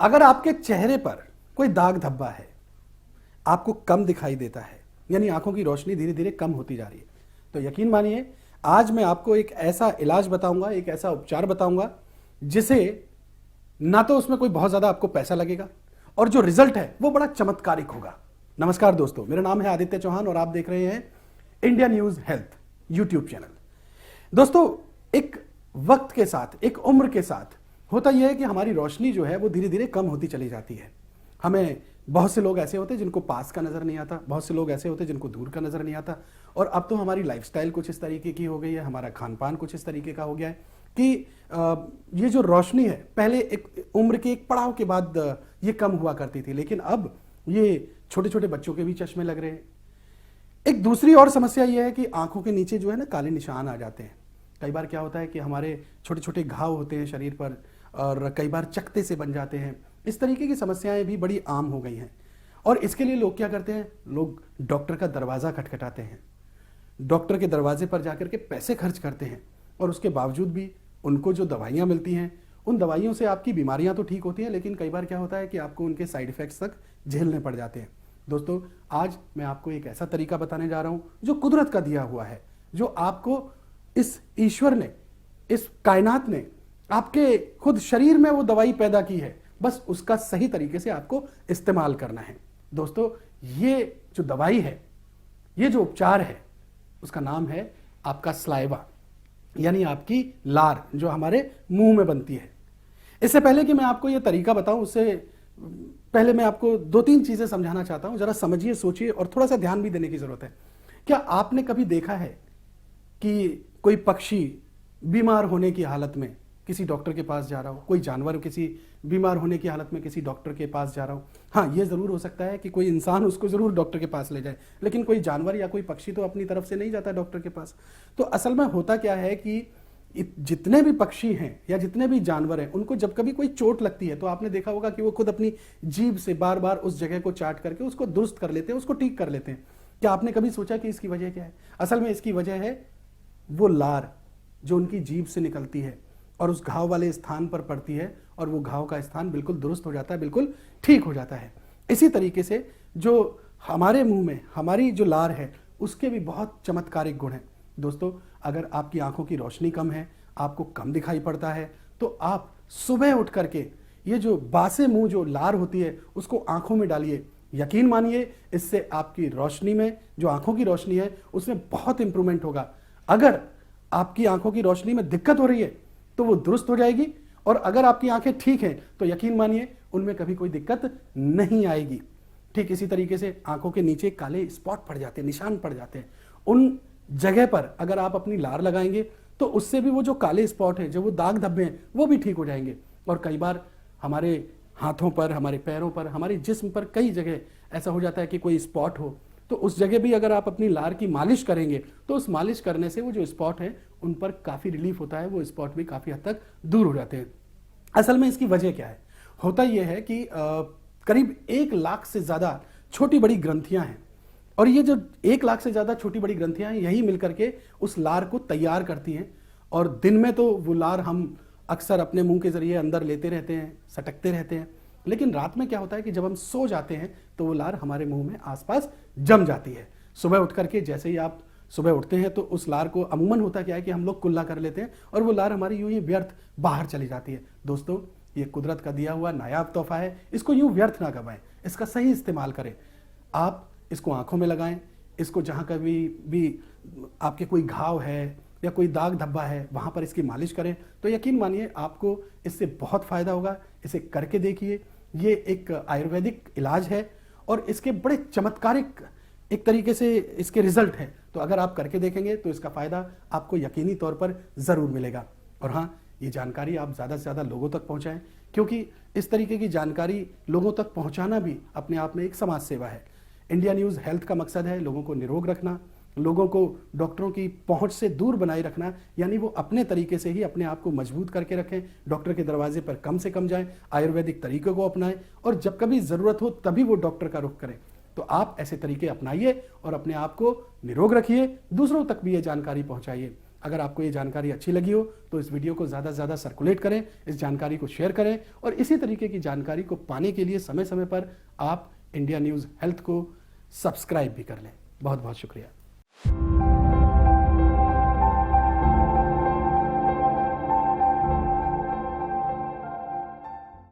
अगर आपके चेहरे पर कोई दाग धब्बा है, आपको कम दिखाई देता है, यानी आंखों की रोशनी धीरे धीरे कम होती जा रही है, तो यकीन मानिए आज मैं आपको एक ऐसा इलाज बताऊंगा, एक ऐसा उपचार बताऊंगा जिसे ना तो उसमें कोई बहुत ज्यादा आपको पैसा लगेगा और जो रिजल्ट है वो बड़ा चमत्कारिक होगा। नमस्कार दोस्तों, मेरा नाम है आदित्य चौहान और आप देख रहे हैं India news health YouTube channel. दोस्तों, एक वक्त के साथ, एक उम्र के साथ होता यह है कि हमारी रोशनी जो है वो धीरे धीरे कम होती चली जाती है। हमें बहुत से लोग ऐसे होते हैं जिनको पास का नजर नहीं आता, बहुत से लोग ऐसे होते हैं जिनको दूर का नजर नहीं आता। और अब तो हमारी लाइफस्टाइल कुछ इस तरीके की हो गई है, हमारा खान पान कुछ इस तरीके का हो गया है कि ये जो रोशनी है पहले एक उम्र के एक पड़ाव के बाद ये कम हुआ करती थी, लेकिन अब ये छोटे छोटे बच्चों के भी चश्मे लग रहे हैं। एक दूसरी और समस्या यह है कि आंखों के नीचे जो है ना काले निशान आ जाते हैं। कई बार क्या होता है कि हमारे छोटे छोटे घाव होते हैं शरीर पर और कई बार चकत्ते से बन जाते हैं। इस तरीके की समस्याएं भी बड़ी आम हो गई हैं और इसके लिए लोग क्या करते हैं, लोग डॉक्टर का दरवाज़ा खटखटाते हैं, डॉक्टर के दरवाजे पर जाकर के पैसे खर्च करते हैं और उसके बावजूद भी उनको जो दवाइयाँ मिलती हैं उन दवाइयों से आपकी बीमारियाँ तो ठीक होती हैं, लेकिन कई बार क्या होता है कि आपको उनके साइड इफ़ेक्ट्स तक झेलने पड़ जाते हैं। दोस्तों, आज मैं आपको एक ऐसा तरीका बताने जा रहा हूँ जो कुदरत का दिया हुआ है, जो आपको इस ईश्वर ने, इस कायनात ने आपके खुद शरीर में वो दवाई पैदा की है, बस उसका सही तरीके से आपको इस्तेमाल करना है। दोस्तों, ये जो दवाई है, ये जो उपचार है, उसका नाम है आपका स्लाइवा, यानी आपकी लार जो हमारे मुंह में बनती है। इससे पहले कि मैं आपको ये तरीका बताऊं, उससे पहले मैं आपको दो तीन चीजें समझाना चाहता हूं। जरा समझिए, सोचिए और थोड़ा सा ध्यान भी देने की जरूरत है। क्या आपने कभी देखा है कि कोई पक्षी बीमार होने की हालत में किसी डॉक्टर के पास जा रहा हो, कोई जानवर किसी बीमार होने की हालत में किसी डॉक्टर के पास जा रहा हो? हाँ, ये जरूर हो सकता है कि कोई इंसान उसको जरूर डॉक्टर के पास ले जाए, लेकिन कोई जानवर या कोई पक्षी तो अपनी तरफ से नहीं जाता डॉक्टर के पास। तो असल में होता क्या है कि जितने भी पक्षी हैं या जितने भी जानवर हैं, उनको जब कभी कोई चोट लगती है तो आपने देखा होगा कि वो खुद अपनी जीभ से बार बार उस जगह को चाट करके उसको दुरुस्त कर लेते हैं, उसको ठीक कर लेते हैं। क्या आपने कभी सोचा कि इसकी वजह क्या है? असल में इसकी वजह है वो लार जो उनकी जीभ से निकलती है और उस घाव वाले स्थान पर पड़ती है और वो घाव का स्थान बिल्कुल दुरुस्त हो जाता है, बिल्कुल ठीक हो जाता है। इसी तरीके से जो हमारे मुंह में हमारी जो लार है उसके भी बहुत चमत्कारिक गुण हैं। दोस्तों, अगर आपकी आंखों की रोशनी कम है, आपको कम दिखाई पड़ता है, तो आप सुबह उठ करके ये जो बासे मुंह जो लार होती है उसको आंखों में डालिए। यकीन मानिए, इससे आपकी रोशनी में, जो आंखों की रोशनी है, उसमें बहुत इंप्रूवमेंट होगा। अगर आपकी आंखों की रोशनी में दिक्कत हो रही है तो वो दुरुस्त हो जाएगी, और अगर आपकी आंखें ठीक हैं तो यकीन मानिए उनमें कभी कोई दिक्कत नहीं आएगी। ठीक इसी तरीके से आंखों के नीचे काले स्पॉट पड़ जाते हैं, निशान पड़ जाते हैं, उन जगह पर अगर आप अपनी लार लगाएंगे तो उससे भी वो जो काले स्पॉट है, जो वो दाग धब्बे हैं, वो भी ठीक हो जाएंगे। और कई बार हमारे हाथों पर, हमारे पैरों पर, हमारे जिस्म पर कई जगह ऐसा हो जाता है कि कोई स्पॉट हो, तो उस जगह भी अगर आप अपनी लार की मालिश करेंगे तो उस मालिश करने से वो जो स्पॉट है उन पर काफ़ी रिलीफ होता है, वो स्पॉट भी काफ़ी हद तक दूर हो जाते हैं। असल में इसकी वजह क्या है? होता यह है कि करीब 1 लाख से ज़्यादा छोटी बड़ी ग्रंथियां हैं, और ये जो 1 लाख से ज़्यादा छोटी बड़ी ग्रंथियां हैं, यही मिलकर के उस लार को तैयार करती हैं। और दिन में तो वो लार हम अक्सर अपने मुंह के जरिए अंदर लेते रहते हैं, सटकते रहते हैं, लेकिन रात में क्या होता है कि जब हम सो जाते हैं तो वो लार हमारे मुंह में आसपास जम जाती है। सुबह उठ करके जैसे ही आप सुबह उठते हैं तो उस लार को अमूमन होता क्या है कि हम लोग कुल्ला कर लेते हैं और वो लार हमारी यूं ही व्यर्थ बाहर चली जाती है। दोस्तों, ये कुदरत का दिया हुआ नायाब तोहफा है, इसको यूं व्यर्थ ना गवाएं, इसका सही इस्तेमाल करें। आप इसको आंखों में लगाएं, इसको जहां कभी भी आपके कोई घाव है या कोई दाग धब्बा है वहां पर इसकी मालिश करें, तो यकीन मानिए आपको इससे बहुत फायदा होगा। इसे करके देखिए। ये एक आयुर्वेदिक इलाज है और इसके बड़े चमत्कारिक एक तरीके से इसके रिजल्ट हैं, तो अगर आप करके देखेंगे तो इसका फायदा आपको यकीनी तौर पर जरूर मिलेगा। और हाँ, ये जानकारी आप ज़्यादा से ज़्यादा लोगों तक पहुँचाएं, क्योंकि इस तरीके की जानकारी लोगों तक पहुँचाना भी अपने आप में एक समाज सेवा है। इंडिया न्यूज़ हेल्थ का मकसद है लोगों को निरोग रखना, लोगों को डॉक्टरों की पहुंच से दूर बनाए रखना, यानी वो अपने तरीके से ही अपने आप को मजबूत करके रखें, डॉक्टर के दरवाजे पर कम से कम जाएं, आयुर्वेदिक तरीकों को अपनाएं और जब कभी ज़रूरत हो तभी वो डॉक्टर का रुख करें। तो आप ऐसे तरीके अपनाइए और अपने आप को निरोग रखिए, दूसरों तक भी ये जानकारी पहुंचाइए। अगर आपको ये जानकारी अच्छी लगी हो तो इस वीडियो को ज़्यादा से ज़्यादा सर्कुलेट करें, इस जानकारी को शेयर करें और इसी तरीके की जानकारी को पाने के लिए समय समय पर आप इंडिया न्यूज़ हेल्थ को सब्सक्राइब भी कर लें। बहुत बहुत शुक्रिया।